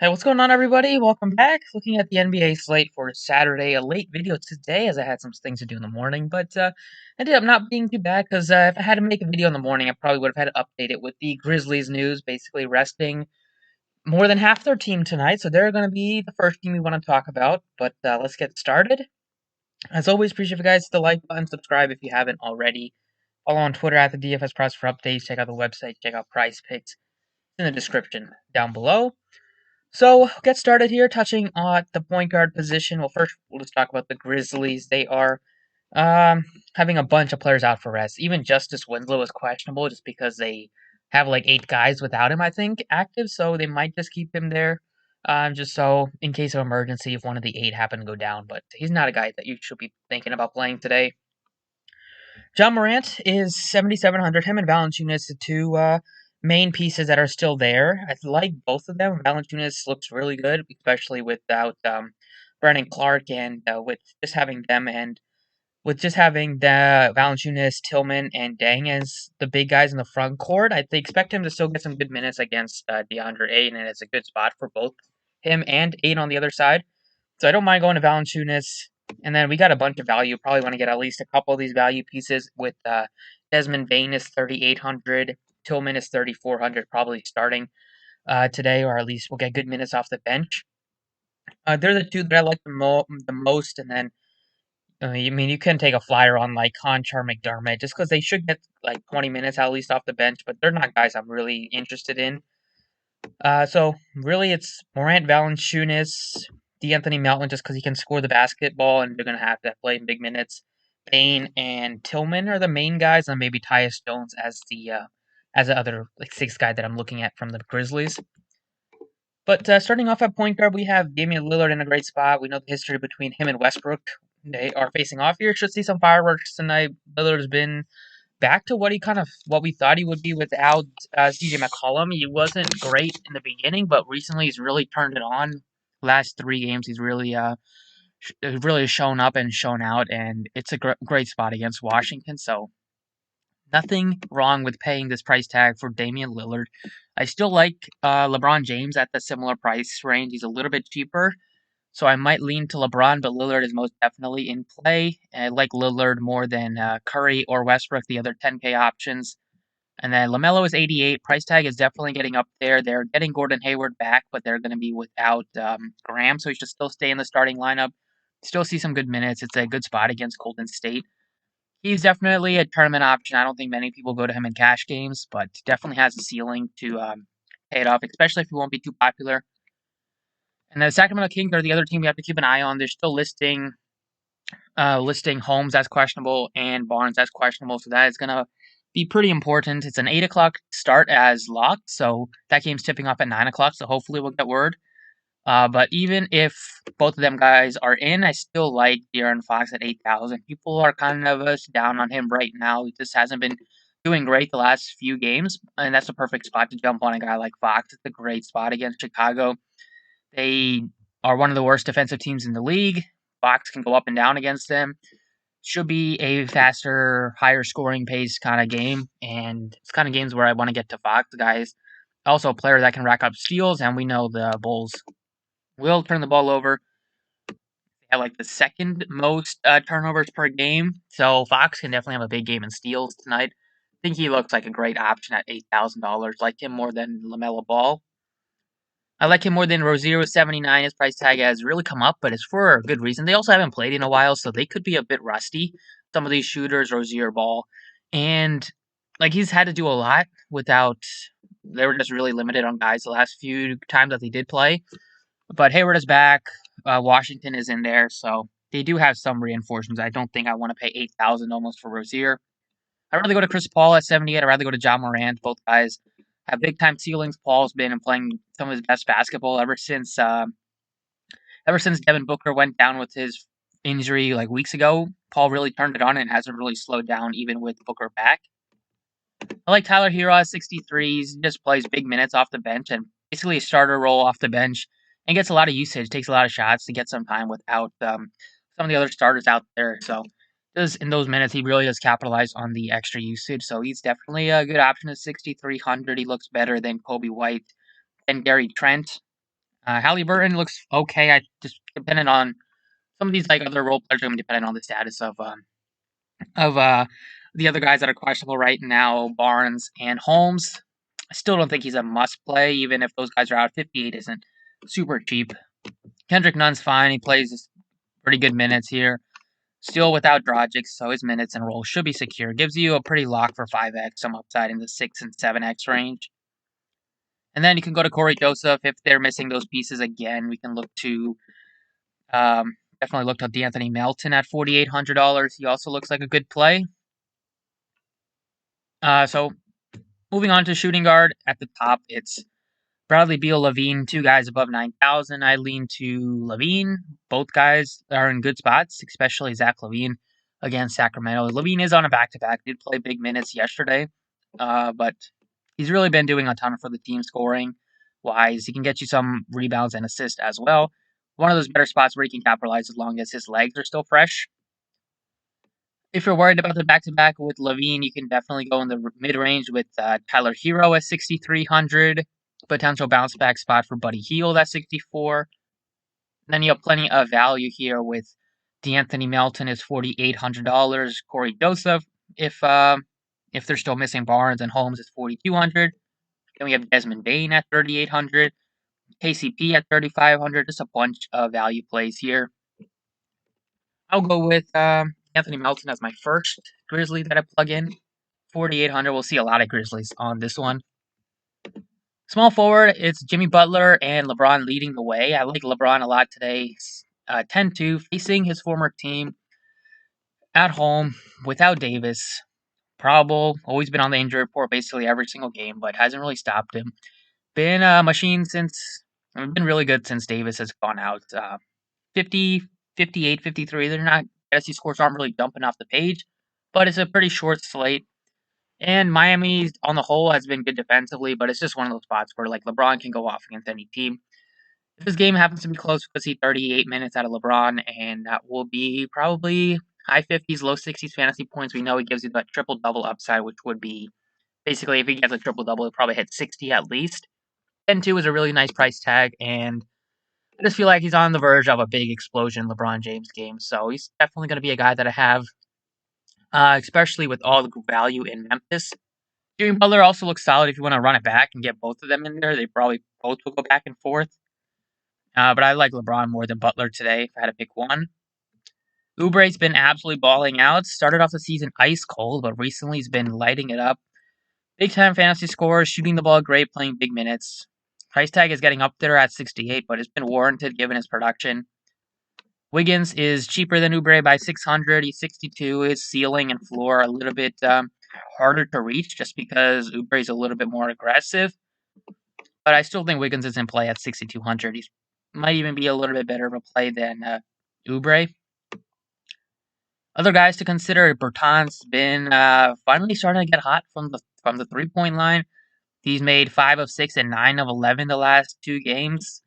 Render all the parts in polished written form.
Hey, what's going on, everybody? Welcome back. Looking at the NBA slate for Saturday. A late video today, as I had some things to do in the morning, but ended up not being too bad because if I had to make a video in the morning, I probably would have had to update it with the Grizzlies news, basically resting more than half their team tonight. So they're going to be the first team we want to talk about. But let's get started. As always, appreciate you guys hit the like button, subscribe if you haven't already. Follow on Twitter at the DFS Press for updates. Check out the website. Check out Price Picks in the description down below. So, we'll get started here, touching on the point guard position. Well, first, we'll just talk about the Grizzlies. They are having a bunch of players out for rest. Even Justice Winslow is questionable just because they have like 8 guys without him, I think, active. So they might just keep him there, just so in case of emergency if one of the 8 happen to go down. But he's not a guy that you should be thinking about playing today. John Morant is 7,700. Him and Valanciunas, the two main pieces that are still there. I like both of them. Valanciunas looks really good, especially without Brennan Clark and with just having them and with just having the Valanciunas, Tillman, and Deng as the big guys in the front court. I expect him to still get some good minutes against DeAndre Ayton, and it's a good spot for both him and Ayton on the other side. So I don't mind going to Valanciunas. And then we got a bunch of value. Probably want to get at least a couple of these value pieces with Desmond Bane is 3,800. Tillman is 3,400, probably starting today, or at least we'll get good minutes off the bench. They're the two that I like the most. And then, you can take a flyer on like Conchar McDermott just because they should get like 20 minutes at least off the bench, but they're not guys I'm really interested in. So really, it's Morant, Valanciunas, D'Anthony Melton, just because he can score the basketball, and they're gonna have to play in big minutes. Bane and Tillman are the main guys, and maybe Tyus Jones as the other like 6th guy that I'm looking at from the Grizzlies. But starting off at point guard, we have Damian Lillard in a great spot. We know the history between him and Westbrook. They are facing off here. Should see some fireworks tonight. Lillard's been back to what we thought he would be without CJ McCollum. He wasn't great in the beginning, but recently he's really turned it on. Last 3 games, he's really shown up and shown out, and it's a great spot against Washington. So nothing wrong with paying this price tag for Damian Lillard. I still like LeBron James at the similar price range. He's a little bit cheaper. So I might lean to LeBron, but Lillard is most definitely in play. And I like Lillard more than Curry or Westbrook, the other 10K options. And then LaMelo is 88. Price tag is definitely getting up there. They're getting Gordon Hayward back, but they're going to be without Graham, so he should still stay in the starting lineup. Still see some good minutes. It's a good spot against Golden State. He's definitely a tournament option. I don't think many people go to him in cash games, but definitely has a ceiling to pay it off, especially if he won't be too popular. And the Sacramento Kings are the other team we have to keep an eye on. They're still listing Holmes as questionable and Barnes as questionable, so that is going to be pretty important. It's an 8 o'clock start as locked, so that game's tipping off at 9 o'clock, so hopefully we'll get word. But even if both of them guys are in, I still like De'Aaron Fox at 8,000. People are kind of down on him right now. He just hasn't been doing great the last few games, and that's a perfect spot to jump on a guy like Fox. It's a great spot against Chicago. They are one of the worst defensive teams in the league. Fox can go up and down against them. Should be a faster, higher scoring pace kind of game, and it's kind of games where I want to get to Fox. The guys also a player that can rack up steals, and we know the Bulls will turn the ball over. They have like the second most turnovers per game, so Fox can definitely have a big game in steals tonight. I think he looks like a great option at $8,000. Like him more than LaMelo Ball. I like him more than Rozier 79. His price tag has really come up, but it's for a good reason. They also haven't played in a while, so they could be a bit rusty. Some of these shooters, Rozier, Ball, and like he's had to do a lot without. They were just really limited on guys the last few times that they did play. But Hayward is back. Washington is in there, so they do have some reinforcements. I don't think I want to pay 8,000 almost for Rozier. I'd rather go to Chris Paul at 78. I'd rather go to John Morant. Both guys have big time ceilings. Paul's been playing some of his best basketball ever since Devin Booker went down with his injury like weeks ago. Paul really turned it on and hasn't really slowed down even with Booker back. I like Tyler Hero at 63. He just plays big minutes off the bench and basically a starter role off the bench and gets a lot of usage, takes a lot of shots to get some time without some of the other starters out there. So in those minutes, he really does capitalize on the extra usage. So he's definitely a good option at 6,300. He looks better than Kobe White and Gary Trent. Halliburton looks okay. I just depending on some of these like other role players are going to be dependent on the status of the other guys that are questionable right now, Barnes and Holmes. I still don't think he's a must play, even if those guys are out. 58 isn't super cheap. Kendrick Nunn's fine. He plays pretty good minutes here. Still without Dragic, so his minutes and role should be secure. Gives you a pretty lock for 5x, some upside in the 6 and 7x range. And then you can go to Corey Joseph if they're missing those pieces again. We can look to definitely looked at D'Anthony Melton at $4,800. He also looks like a good play. So moving on to shooting guard at the top, it's Bradley Beal, Levine, two guys above 9,000. I lean to Levine. Both guys are in good spots, especially Zach Levine against Sacramento. Levine is on a back-to-back. Did play big minutes yesterday, but he's really been doing a ton for the team scoring wise. He can get you some rebounds and assists as well. One of those better spots where he can capitalize as long as his legs are still fresh. If you're worried about the back-to-back with Levine, you can definitely go in the mid-range with Tyler Hero at 6,300. Potential bounce-back spot for Buddy Hield at 64. Then you have plenty of value here with D'Anthony Melton is $4,800. Corey Joseph, if they're still missing Barnes and Holmes, is 4,200. Then we have Desmond Bane at 3,800. KCP at 3,500. Just a bunch of value plays here. I'll go with Anthony Melton as my first Grizzly that I plug in. 4,800. We'll see a lot of Grizzlies on this one. Small forward, it's Jimmy Butler and LeBron leading the way. I like LeBron a lot today. 10-2, facing his former team at home without Davis. Probable, always been on the injury report basically every single game, but hasn't really stopped him. Been a machine been really good since Davis has gone out. 50, 58, 53. They're not, fantasy scores aren't really dumping off the page, but it's a pretty short slate. And Miami, on the whole, has been good defensively, but it's just one of those spots where like LeBron can go off against any team. If this game happens to be close, we'll see 38 minutes out of LeBron, and that will be probably high 50s, low 60s fantasy points. We know he gives you that triple-double upside, which would be basically if he gets a triple-double, he'll probably hit 60 at least. 10-2 is a really nice price tag, and I just feel like he's on the verge of a big explosion LeBron James game. So he's definitely going to be a guy that I have, especially with all the value in Memphis. Jimmy Butler also looks solid if you want to run it back and get both of them in there. They probably both will go back and forth. But I like LeBron more than Butler today if I had to pick one. Oubre's been absolutely balling out. Started off the season ice cold, but recently he's been lighting it up. Big time fantasy scores, shooting the ball great, playing big minutes. Price tag is getting up there at 68, but it's been warranted given his production. Wiggins is cheaper than Oubre by 600. He's 62. His ceiling and floor are a little bit harder to reach just because Oubre is a little bit more aggressive. But I still think Wiggins is in play at 6,200. He might even be a little bit better of a play than Oubre. Other guys to consider: Bertans been finally starting to get hot from the 3-point line. He's made 5 of 6 and 9 of 11 the last 2 games.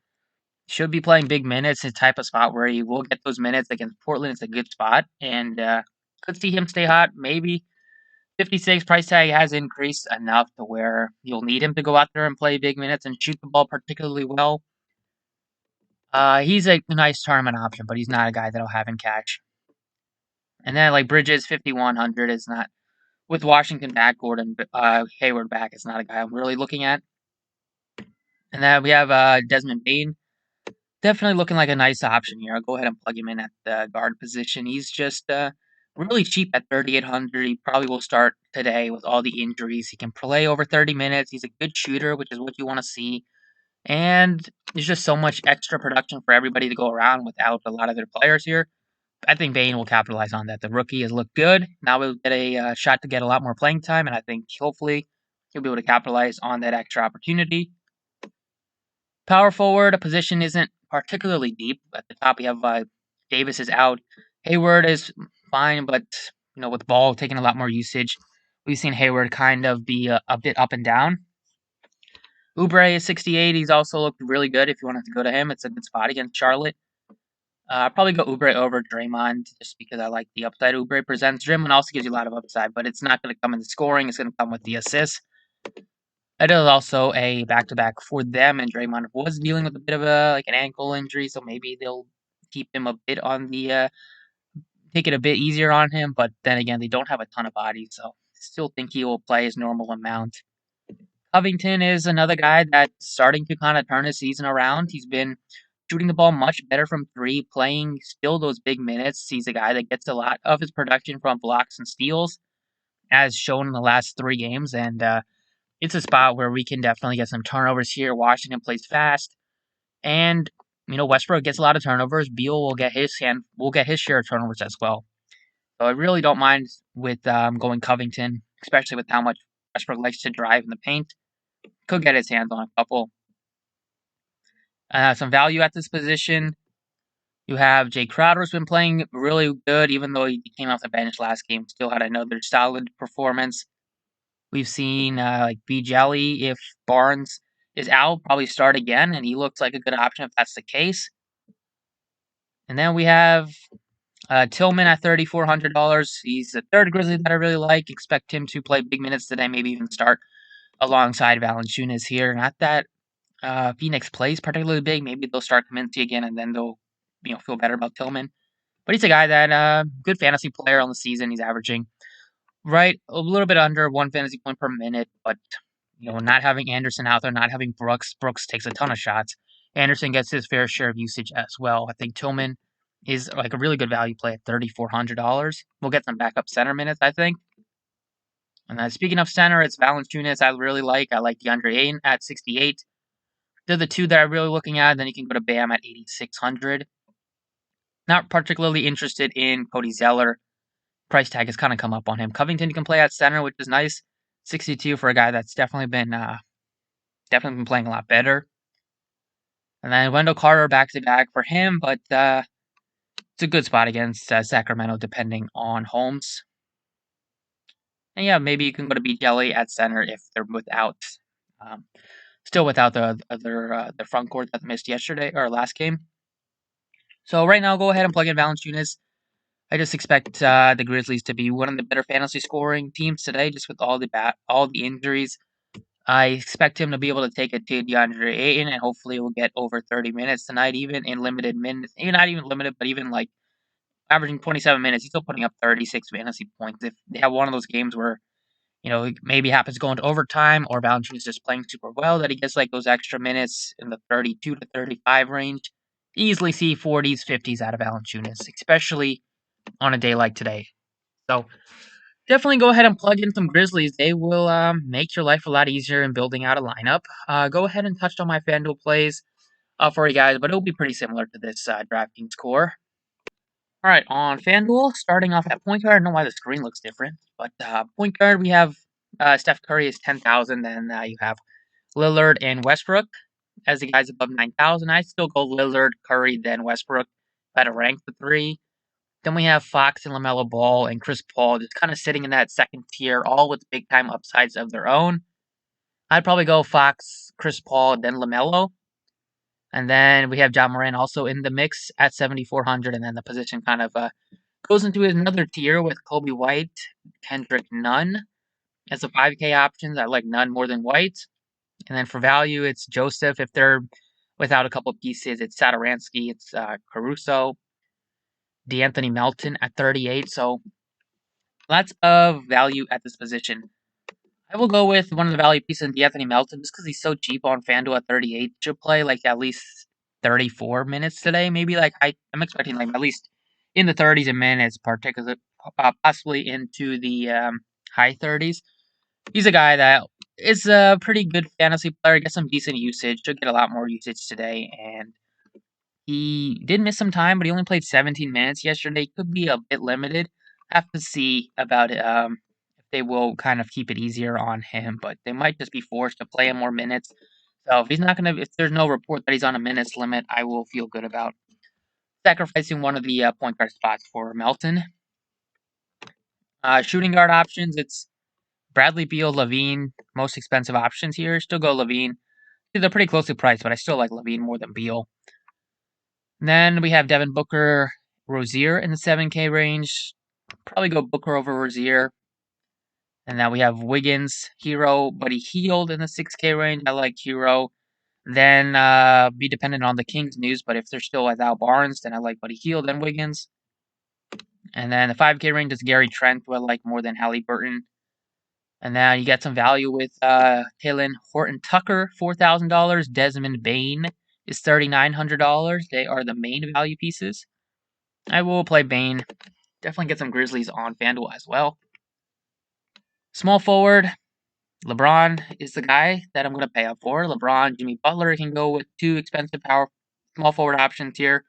Should be playing big minutes. His type of spot where he will get those minutes against Portland. It's a good spot, and could see him stay hot. Maybe 56 price tag has increased enough to where you'll need him to go out there and play big minutes and shoot the ball particularly well. He's a nice tournament option, but he's not a guy that I'll have in cash. And then like Bridges, 5,100 is not with Washington back, Gordon Hayward back. It's not a guy I'm really looking at. And then we have Desmond Bane. Definitely looking like a nice option here. I'll go ahead and plug him in at the guard position. He's just really cheap at 3,800. He probably will start today with all the injuries. He can play over 30 minutes. He's a good shooter, which is what you want to see. And there's just so much extra production for everybody to go around without a lot of their players here. I think Bane will capitalize on that. The rookie has looked good. Now we'll get a shot to get a lot more playing time, and I think hopefully he'll be able to capitalize on that extra opportunity. Power forward, a position isn't particularly deep. At the top, we have Davis is out. Hayward is fine, but with Ball taking a lot more usage, we've seen Hayward kind of be a bit up and down. Oubre is 68. He's also looked really good. If you wanted to go to him, it's a good spot against Charlotte. I'll probably go Oubre over Draymond just because I like the upside Oubre presents. Draymond also gives you a lot of upside, but it's not going to come in the scoring. It's going to come with the assists. It is also a back-to-back for them, and Draymond was dealing with a bit of an ankle injury, so maybe they'll keep him a bit on the take it a bit easier on him. But then again, they don't have a ton of bodies, so still think he will play his normal amount. Covington is another guy that's starting to kind of turn his season around. He's been shooting the ball much better from three, playing still those big minutes. He's a guy that gets a lot of his production from blocks and steals, as shown in the last 3 games, and it's a spot where we can definitely get some turnovers here. Washington plays fast, and Westbrook gets a lot of turnovers. Beal will get his share of turnovers as well. So I really don't mind with going Covington, especially with how much Westbrook likes to drive in the paint. Could get his hands on a couple. Some value at this position. You have Jay Crowder, who's been playing really good, even though he came off the bench last game. Still had another solid performance. We've seen like B Jelly, if Barnes is out, probably start again, and he looks like a good option if that's the case. And then we have Tillman at $3,400. He's the third Grizzly that I really like. Expect him to play big minutes today, maybe even start alongside Valanciunas here. Not that Phoenix plays particularly big. Maybe they'll start Kaminsky again, and then they'll feel better about Tillman. But he's a guy that good fantasy player on the season. He's averaging right a little bit under 1 fantasy point per minute, but not having Anderson out there, not having Brooks takes a ton of shots. Anderson gets his fair share of usage as well. I think Tillman is like a really good value play at $3,400. We'll get some backup center minutes, I think. And then speaking of center, it's Valanciunas I really like. I like DeAndre Ayton at 68. They're the two that I'm really looking at. Then you can go to Bam at 8,600. Not particularly interested in Cody Zeller. Price tag has kind of come up on him. Covington can play at center, which is nice. 62 for a guy that's definitely been playing a lot better. And then Wendell Carter back to back for him, but it's a good spot against Sacramento, depending on Holmes. And yeah, maybe you can go to B Jelly at center if they're still without the other the front court that they missed yesterday or last game. So right now, go ahead and plug in Valanciunas. I just expect the Grizzlies to be one of the better fantasy scoring teams today, just with all the injuries. I expect him to be able to take it to DeAndre Ayton, and hopefully we'll get over 30 minutes tonight, even in limited minutes. Not even limited, but even like averaging 27 minutes. He's still putting up 36 fantasy points. If they have one of those games where, it maybe happens to go into overtime or Valanciunas is just playing super well, that he gets like those extra minutes in the 32 to 35 range, easily see 40s, 50s out of Valanciunas, especially on a day like today. So definitely go ahead and plug in some Grizzlies. They will make your life a lot easier in building out a lineup. Go ahead and touch on my FanDuel plays for you guys, but it'll be pretty similar to this DraftKings core. All right, on FanDuel, starting off at point guard. I don't know why the screen looks different, but point guard, we have Steph Curry is 10,000. Then you have Lillard and Westbrook as the guys above 9,000. I still go Lillard, Curry, then Westbrook. If I had to rank the three. Then we have Fox and LaMelo Ball and Chris Paul just kind of sitting in that second tier, all with big time upsides of their own. I'd probably go Fox, Chris Paul, then LaMelo. And then we have John Moran also in the mix at 7,400. And then the position kind of goes into another tier with Kobe White, Kendrick Nunn as the 5K options. I like Nunn more than White. And then for value, it's Joseph. If they're without a couple pieces, it's Satoransky, it's Caruso, DeAnthony Melton at 38. So lots of value at this position. I will go with one of the value pieces in DeAnthony Melton just because he's so cheap on FanDuel at 38. Should play like at least 34 minutes today. Maybe like I'm expecting like at least in the 30s in minutes, particularly possibly into the high 30s. He's a guy that is a pretty good fantasy player. Gets some decent usage. Should get a lot more usage today, and he did miss some time, but he only played 17 minutes yesterday. Could be a bit limited. Have to see about it. If they will kind of keep it easier on him, but they might just be forced to play him more minutes. So if there's no report that he's on a minutes limit, I will feel good about sacrificing one of the point guard spots for Melton. Shooting guard options, it's Bradley Beal, Levine, most expensive options here. Still go Levine. They're pretty closely priced, but I still like Levine more than Beal. Then we have Devin Booker, Rozier in the 7K range. Probably go Booker over Rozier. And now we have Wiggins, Hero, but he healed in the 6K range. I like Hero. Then be dependent on the Kings news, but if they're still without Barnes, then I like Buddy Hield and Wiggins. And then the 5K range is Gary Trent, who I like more than Halliburton. And now you get some value with Taylor Horton Tucker, $4,000. Desmond Bain is $3,900. They are the main value pieces. I will play Bain. Definitely get some Grizzlies on FanDuel as well. Small forward, LeBron is the guy that I'm going to pay up for. LeBron, Jimmy Butler can go with two expensive power small forward options here.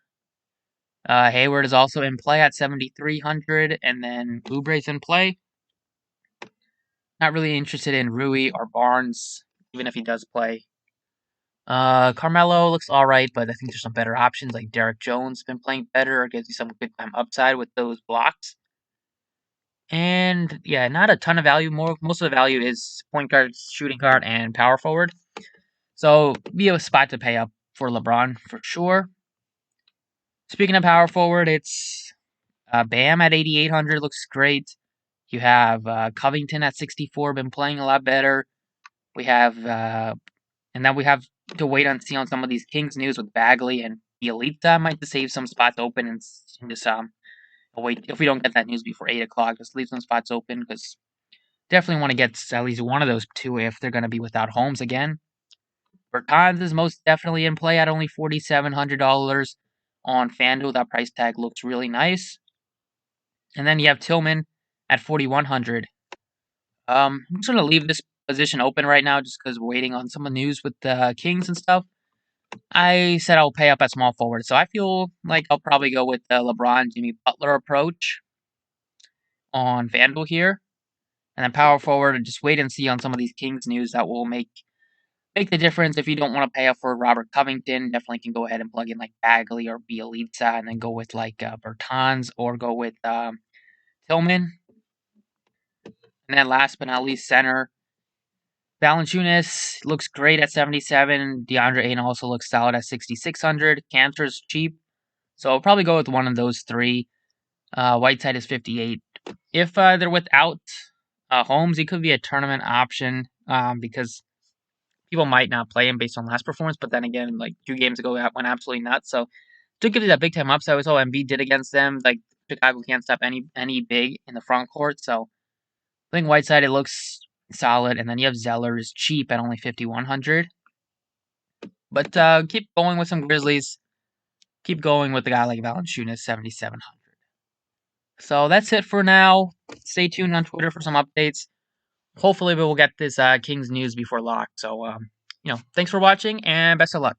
Hayward is also in play at 7,300, and then Oubre's in play. Not really interested in Rui or Barnes, even if he does play. Carmelo looks alright, but I think there's some better options, like Derek Jones been playing better, gives you some good time upside with those blocks. And yeah, not a ton of value. Most of the value is point guard, shooting guard, and power forward. So be a spot to pay up for LeBron for sure. Speaking of power forward, it's Bam at 8,800 looks great. You have Covington at 64, been playing a lot better. We have, and then we have to wait and see on some of these Kings news with Bagley and Bielitsa. Might just save some spots open and just wait if we don't get that news before 8 o'clock. Just leave some spots open because definitely want to get at least one of those two if they're going to be without Holmes again. Bertans is most definitely in play at only $4,700 on FanDuel. That price tag looks really nice. And then you have Tillman at 4,100. I'm just gonna leave this position open right now just because we're waiting on some of the news with the Kings and stuff. I said I'll pay up at small forward, so I feel like I'll probably go with the LeBron Jimmy Butler approach on FanDuel here. And then power forward, just wait and see on some of these Kings news that will make the difference. If you don't want to pay up for Robert Covington, definitely can go ahead and plug in like Bagley or Bielitsa, and then go with like Bertans or go with Tillman. And then last but not least, center. Valanciunas looks great at 77. DeAndre Ayton also looks solid at 6,600. Cantor's cheap, so I'll probably go with one of those three. Whiteside is 58. If they're without Holmes, he could be a tournament option because people might not play him based on last performance. But then again, like 2 games ago, that went absolutely nuts. So to give you that big time upside, was all Embiid did against them. Like Chicago can't stop any big in the front court. So I think Whiteside, it looks solid. And then you have Zeller is cheap at only 5,100. But keep going with some Grizzlies. Keep going with the guy like Valanciunas, 7,700. So that's it for now. Stay tuned on Twitter for some updates. Hopefully we will get this Kings news before lock. So, thanks for watching and best of luck.